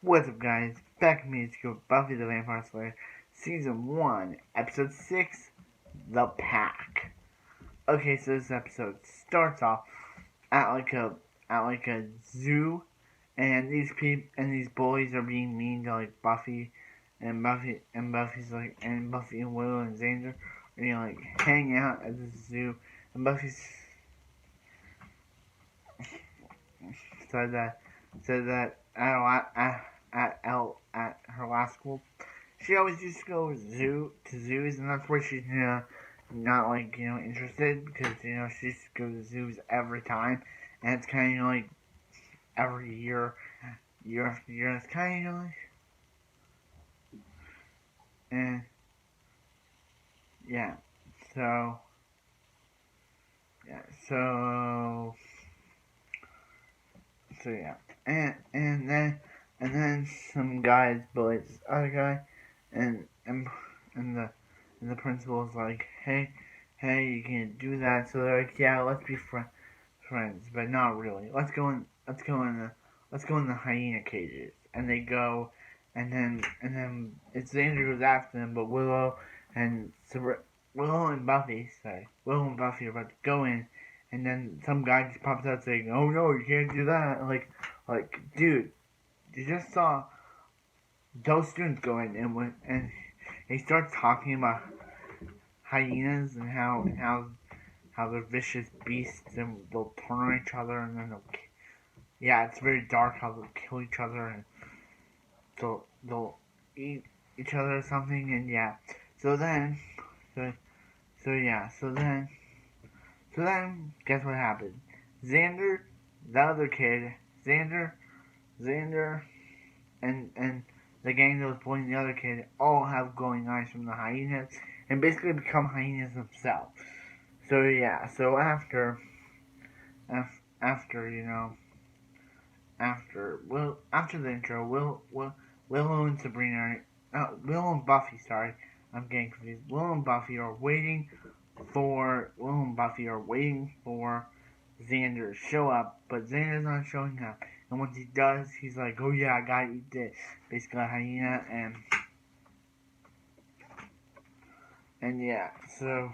What's up, guys? Back with me to go Buffy the Vampire Slayer, Season 1, Episode 6, The Pack. Okay, so this episode starts off at like a zoo, and these boys are being mean to like Buffy, and Buffy and Willow and Xander are hanging out at the zoo, and Buffy said that at her last school, she always used to go to zoos, and that's where she's not interested, because she used to go to zoos every time, and it's kind of every year after year. It's kind of and yeah, so yeah, so yeah, and then some guys bullied this other guy, and and and the and the principal is like, hey, you can't do that. So they're like, yeah, let's be friends, but not really. Let's go in the hyena cages, and they go, and then it's Xander goes after them, but and Willow and Buffy are about to go in, and then some guy just pops out saying, "Oh no, you can't do that!" Dude, you just saw those students go in, and he starts talking about hyenas and how they're vicious beasts, and they'll turn on each other, and then yeah, it's very dark how they'll kill each other, and they'll eat each other or something, and yeah. So then, so so yeah, so then, guess what happened? Xander, the other kid, Xander, and the gang that was bullying the other kid all have glowing eyes from the hyenas, and basically become hyenas themselves. So yeah, so after after the intro, Willow and Sabrina, Willow and Buffy, sorry, I'm getting confused. Willow and Buffy are waiting for Xander to show up, but Xander's not showing up. And once he does, he's like, "Oh yeah, I gotta eat this." Basically, a hyena, and yeah, so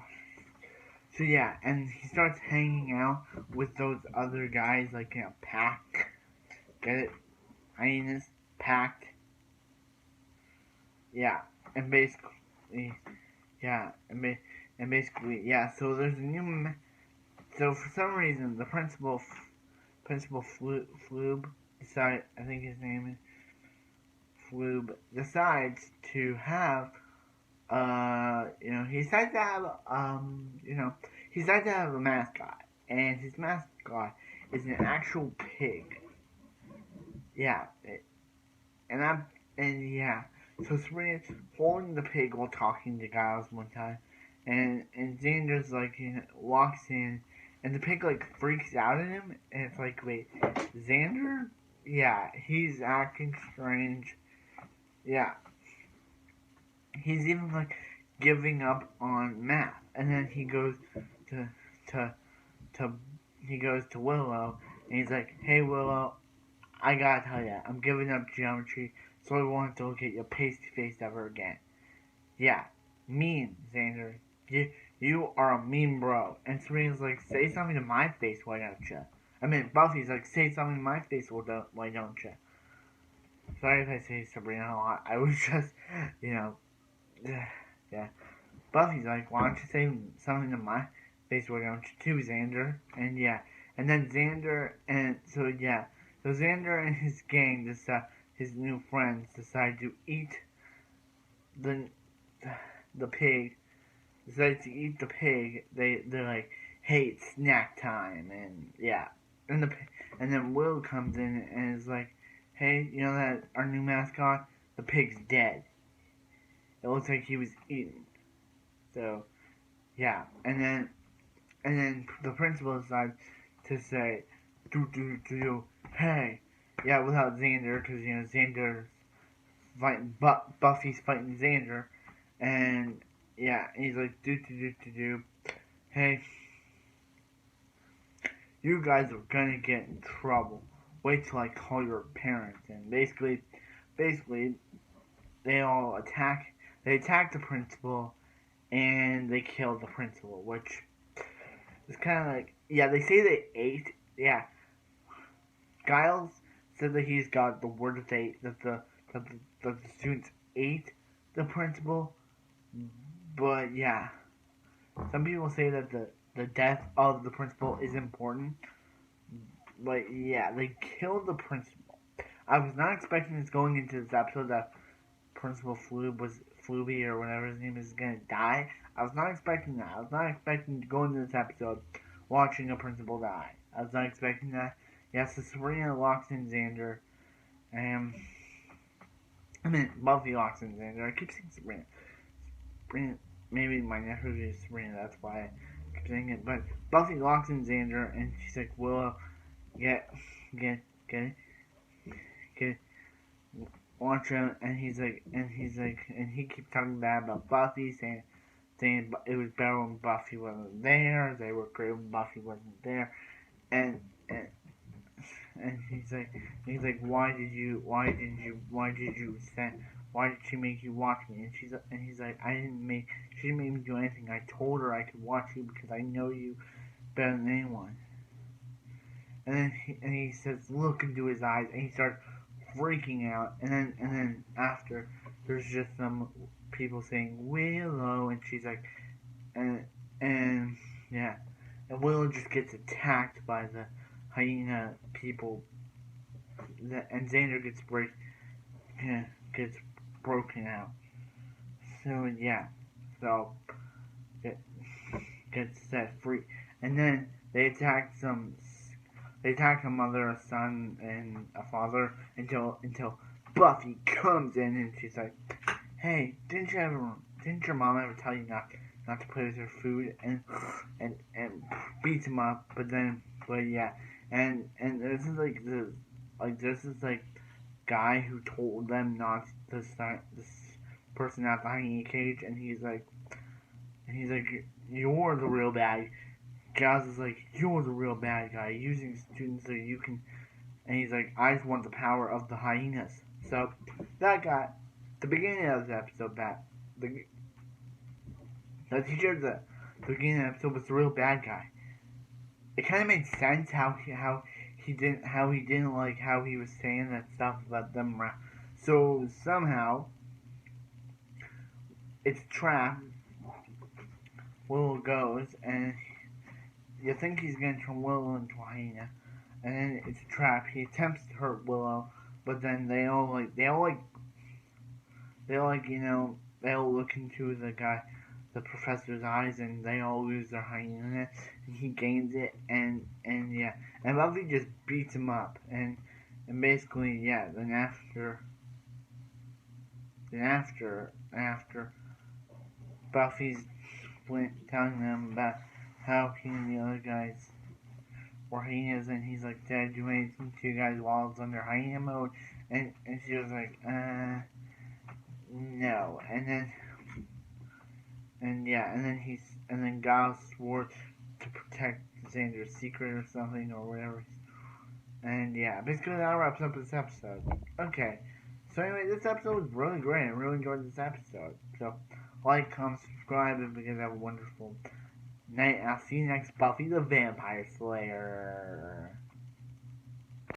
yeah, and he starts hanging out with those other guys like in a pack. Get it? Hyenas packed. Yeah, and basically, yeah, and basically, yeah. So there's a new. So for some reason, the principal Floob decide. I think his name is Floob, decides to have. He decides to have. He decides to have a mascot, and his mascot is an actual pig. Yeah, and I'm and yeah. So Sabrina's holding the pig while talking to Giles one time, and Xander's walks in, and the pig freaks out at him, and it's like, wait, Xander? Yeah, he's acting strange. Yeah, he's even giving up on math, and then he goes to to to he goes to Willow, and he's like, hey Willow, I gotta tell ya, I'm giving up geometry, so I won't have to look at you face to face ever again. Yeah, mean, Xander. You are a mean bro. And Serena's like, say something to my face, why don't you? I mean, Buffy's like, say something to my face, why don't you? Sorry if I say Sabrina a lot. I was just, you know, yeah. Buffy's like, why don't you say something to my face, why don't you too, Xander? And yeah, and then Xander and so yeah, so Xander and his gang his new friends decide to eat the the pig. Decide to eat the pig. They're like, hey, it's snack time, and yeah, and then Will comes in and is like, hey, you know that our new mascot, the pig's dead. It looks like he was eaten. So yeah, and then the principal decides to say, hey, yeah, without Xander, because Xander's fighting, Buffy's fighting Xander, and yeah, and he's like, hey, you guys are gonna get in trouble. Wait till I call your parents, and basically, basically they attack the principal and they kill the principal, which is kind of like, yeah, they say they ate, yeah. Giles said that he's got the word that the students ate the principal, but yeah, some people say that the death of the principal is important, but yeah, they killed the principal. I was not expecting this going into this episode that Principal Fluby or whatever his name is gonna die. I was not expecting that. I was not expecting to go into this episode watching a principal die. I was not expecting that. Yes, so Sabrina locks in Xander, and I mean Buffy locks in Xander. I keep saying Sabrina. Sabrina, maybe my nephew is Sabrina. That's why I keep saying it. But Buffy locks in Xander, and she's like, "Willow, get, get, get, get." Watch him, and he keeps talking bad about Buffy, saying it was better when Buffy wasn't there. They were great when Buffy wasn't there, and and and he's like, why did she make you watch me? And he's like, she didn't make me do anything. I told her I could watch you because I know you better than anyone. And then he says, look into his eyes, and he starts freaking out. And then after, there's just some people saying Willow, and she's like, and yeah, and Willow just gets attacked by the hyena people, and Xander gets broken out. So yeah, so it gets set free, and then they attack a mother, a son, and a father until Buffy comes in and she's like, "Hey, didn't your mom ever tell you not to play with your food?" And beats him up. But yeah, and this is this is like guy who told them not to start this person at the hyena cage, and he's like, "You're the real bad." Giles is like, "You're the real bad guy, using students so you can," and he's like, "I just want the power of the hyenas." So that got the beginning of the episode. The teacher at the beginning of the episode was the real bad guy. It kind of made sense how he didn't like how he was saying that stuff about them. So somehow it's trapped. Willow goes, and you think he's gonna turn Willow into a hyena, and then it's a trap. He attempts to hurt Willow, but then they all look into the professor's eyes, and they all lose their hyena, and he gains it, and yeah, and Buffy just beats him up, and basically, yeah, then after Buffy's telling them about how he and the other guys were hyenas, and he's like, "Did I do anything to you guys while I was under hyena mode?" And she was like, no. And then Giles swore to protect Xander's secret or something or whatever. And yeah, basically that wraps up this episode. Okay. So anyway, this episode was really great. I really enjoyed this episode. So like, comment, subscribe, and because have a wonderful night. I'll see you next Buffy the Vampire Slayer.